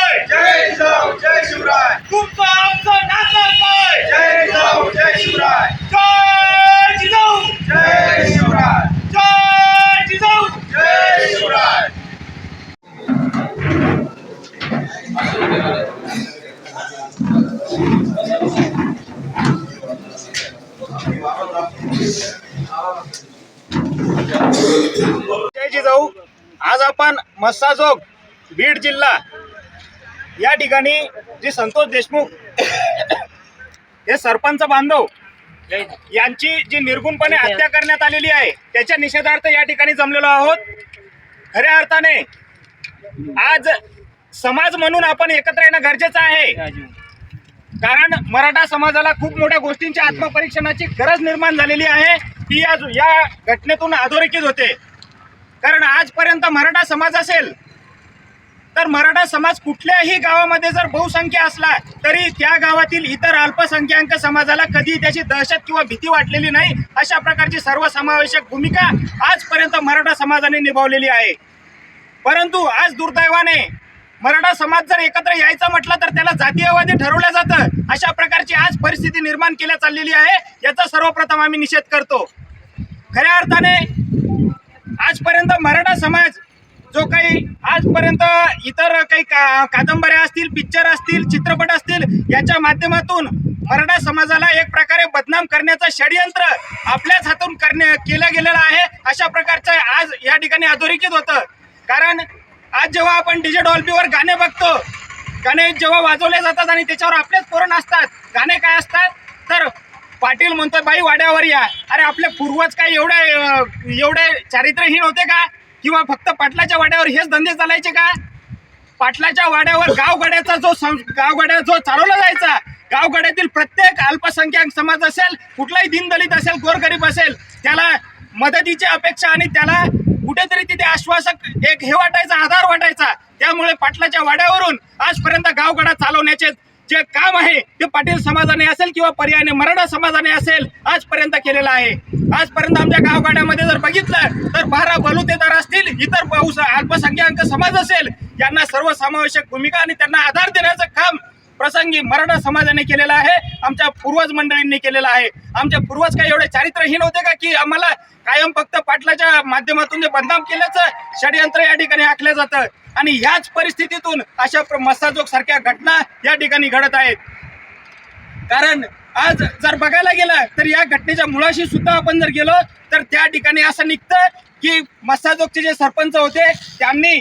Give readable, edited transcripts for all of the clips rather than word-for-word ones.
काय? जय जिजाऊ जय शिवराय. तुमचं आमचं नातं काय? जय जिजाऊ जय शिवराय. जय जिजाऊ जय शिवराय. जय जिजाऊ जय शिवराय. जय जिजाऊ. आज आपण मस्साजोग बीड जिल्हा या ठिकाणी जे संतोष देशमुख हे सरपंच बांधव यांची जी निर्गुणपणे हत्या करण्यात आलेली आहे त्याच्या निषेधार्थ या ठिकाणी जमलेलो आहोत. खऱ्या अर्थाने आज समाज म्हणून आपण एकत्र येणं गरजेचं आहे, कारण मराठा समाजाला खूप मोठ्या गोष्टींच्या आत्मपरीक्षणाची गरज निर्माण झालेली आहे. ती आज या घटनेतून अधोरेखित होते. कारण आजपर्यंत मराठा समाज असेल तर मराठा समाज कुठल्याही गावामध्ये जर बहुसंख्य असला तरी त्या गावातील इतर अल्पसंख्याक समाजाला कधी त्याची दहशत किंवा भीती वाटलेली नाही. अशा प्रकारची सर्वसमावेशक भूमिका आजपर्यंत मराठा समाजाने निभावलेली आहे. परंतु आज दुर्दैवाने मराठा समाज जर एकत्र यायचं म्हटलं तर त्याला जातीयवादी ठरवलं जातं. अशा प्रकारची आज परिस्थिती निर्माण केल्या चाललेली आहे. याचा सर्वप्रथम आम्ही निषेध करतो. खऱ्या अर्थाने आजपर्यंत मराठा समाज जो काही आजपर्यंत इतर काही कादंबऱ्या असतील, पिक्चर असतील, चित्रपट असतील याच्या माध्यमातून मराठा समाजाला एक प्रकारे बदनाम करण्याचं षडयंत्र आपल्याच हातून केलं गेलेलं आहे. अशा प्रकारचं आज या ठिकाणी अधोरेखित होतं. कारण आज जेव्हा आपण डीजे डॉल्बीवर गाणे बघतो, गाणे जेव्हा वाजवले जातात आणि त्याच्यावर आपलेच पोरं असतात, गाणे काय असतात तर पाटील म्हणतो बाई वाड्यावर या. अरे आपले पूर्वज काय एवढे चारित्र्यहीन होते का? किंवा फक्त पाटलाच्या वाड्यावर हेच धंदे चालायचे का? पाटलाच्या वाड्यावर गावगड्याचा जो चालवला जायचा, गावगड्यातील प्रत्येक अल्पसंख्याक समाज असेल, कुठलाही दीनदलित असेल, गोरगरीब असेल, त्याला मदतीची अपेक्षा आणि त्याला कुठेतरी तिथे आश्वासक एक हे वाटायचा, आधार वाटायचा. त्यामुळे पाटलाच्या वाड्यावरून आजपर्यंत गावगडा चालवण्याचे जे काम आहे ते पाटील समाजाने असेल किंवा पर्यायाने मराठा समाजाने असेल आजपर्यंत केलेलं आहे. आजपर्यंत आमच्या गावगाड्यामध्ये जर बघितलं तर 12 बलुतेदार असतील, इतर अल्पसंख्याक समाज असेल, यांना सर्वसमावेशक भूमिका आणि त्यांना आधार देण्याचं काम प्रसंगी मराठा समाजाने केलेलं आहे. आमच्या पूर्वज मंडळींनी केलेलं आहे. आमचे पूर्वज काही एवढे चारित्र्यहीन होते का की आम्हाला कायम फक्त पाटलाच्या माध्यमातून जे बदनाम केल्याचं षडयंत्र या ठिकाणी आखलं जातं. आणि ह्याच परिस्थितीतून अशा मस्साजोग सारख्या घटना या ठिकाणी घडत आहेत. कारण आज जर बघायला गेलं तर या घटनेच्या मुळाशी सुद्धा आपण जर गेलो तर त्या ठिकाणी असं निघतं की मस्साजोगचे जे सरपंच होते त्यांनी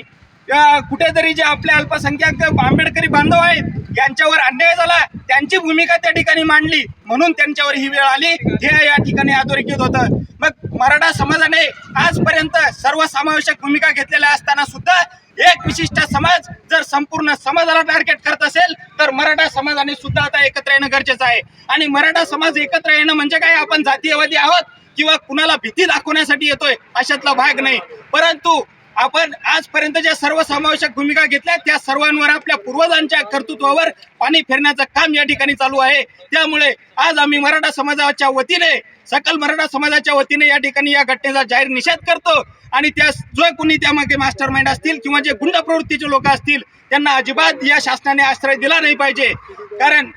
कुठेतरी जे आपले अल्पसंख्याक आंबेडकरी बांधव आहेत यांच्यावर अन्याय झाला, त्यांची भूमिका त्या ठिकाणी मांडली म्हणून त्यांच्यावर ही वेळ आली, हे या ठिकाणी अधोरेखित होतं. मग मराठा समाजाने आजपर्यंत सर्वसमावेशक भूमिका घेतलेल्या असताना सुद्धा एक विशिष्ट समाज जर संपूर्ण समाजाला टार्गेट करत असेल तर मराठा समाजाने सुद्धा आता एकत्र येणं गरजेचं आहे. आणि मराठा समाज एकत्र येणं म्हणजे काय आपण जातीयवादी आहोत किंवा कुणाला भीती दाखवण्यासाठी येतोय अशातला भाग नाही. परंतु आपण आजपर्यंत ज्या सर्वसमावेशक भूमिका घेतल्या त्या सर्वांवर आपल्या पूर्वजांच्या कर्तृत्वावर पाणी फेरण्याचं काम या ठिकाणी चालू आहे. त्यामुळे आज आम्ही मराठा समाजाच्या वतीने, सकल मराठा समाजाच्या वतीने या ठिकाणी या घटनेचा जाहीर निषेध करतो. आणि त्या जो कोणी त्यामागे मास्टर माइंड असतील किंवा जे गुंड प्रवृत्तीचे लोक असतील त्यांना अजिबात या शासनाने आश्रय दिला नाही पाहिजे. कारण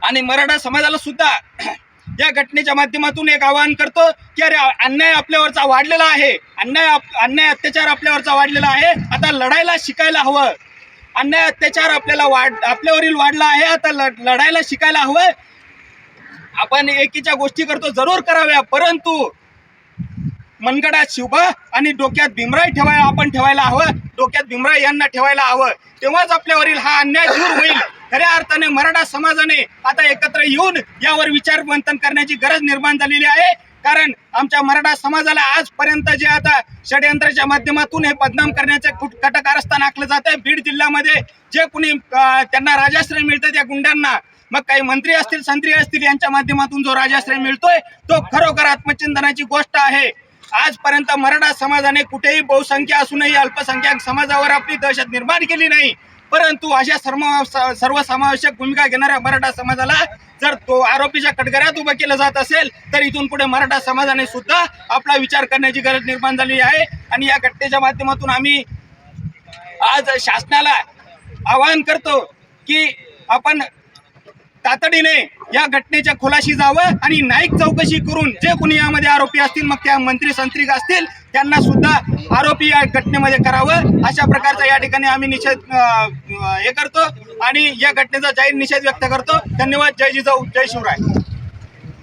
आणि मराठा समाजाला सुद्धा या घटनेच्या माध्यमातून एक आवाहन करतो की अरे अन्याय आपल्यावरचा वाढलेला आहे, अन्याय अत्याचार आपल्यावरचा वाढलेला आहे, आता लढायला शिकायला हवं. अन्याय अत्याचार आपल्यावरील वाढला आहे, आता लढायला शिकायला हवं. आपण एकीच्या गोष्टी करतो जरूर कराव्या, परंतु मनगडात शिवबा आणि डोक्यात भीमराय ठेवायला हवं, डोक्यात भीमराय यांना ठेवायला हवं. तेव्हाच आपल्यावरील हा अन्याय दूर होईल. खऱ्या अर्थाने मराठा समाजाने आता एकत्र येऊन यावर विचार मंथन करण्याची गरज निर्माण झालेली आहे. कारण आमच्या मराठा समाजाला आजपर्यंत जे आता षडयंत्राच्या माध्यमातून हे बदनाम करण्याचे कटकारस्थान आखलं जात आहे. बीड जिल्ह्यामध्ये जे कुणी त्यांना राजाश्रय मिळतं त्या गुंडांना, मग काही मंत्री असतील, संत्री असतील, यांच्या माध्यमातून जो राजाश्रय मिळतोय तो खरोखर आत्मचिंतनाची गोष्ट आहे. आजपर्यंत मराठा समाजाने कुठेही बहुसंख्या असूनही अल्पसंख्याक समाजावर आपली दहशत निर्माण केली नाही. परंतु अशा सर्वसमावेशक भूमिका घेणाऱ्या मराठा समाजाला जर तो आरोपीच्या कटघऱ्यात उभं केलं जात असेल तर इथून पुढे मराठा समाजाने सुद्धा आपला विचार करण्याची गरज निर्माण झाली आहे. आणि या घटनेच्या माध्यमातून आम्ही आज शासनाला आवाहन करतो की आपण तातडीने या घटनेच्या खुलाशी जावं आणि न्यायिक चौकशी करून जे कोणी यामध्ये आरोपी असतील, मग त्या मंत्री संत्रिक असतील, त्यांना सुद्धा आरोपी या घटनेमध्ये करावं, अशा प्रकारचा या ठिकाणी आम्ही निषेध हे करतो आणि या घटनेचा जाहीर निषेध व्यक्त करतो. धन्यवाद. जय जिजाऊ, जय शिवराय.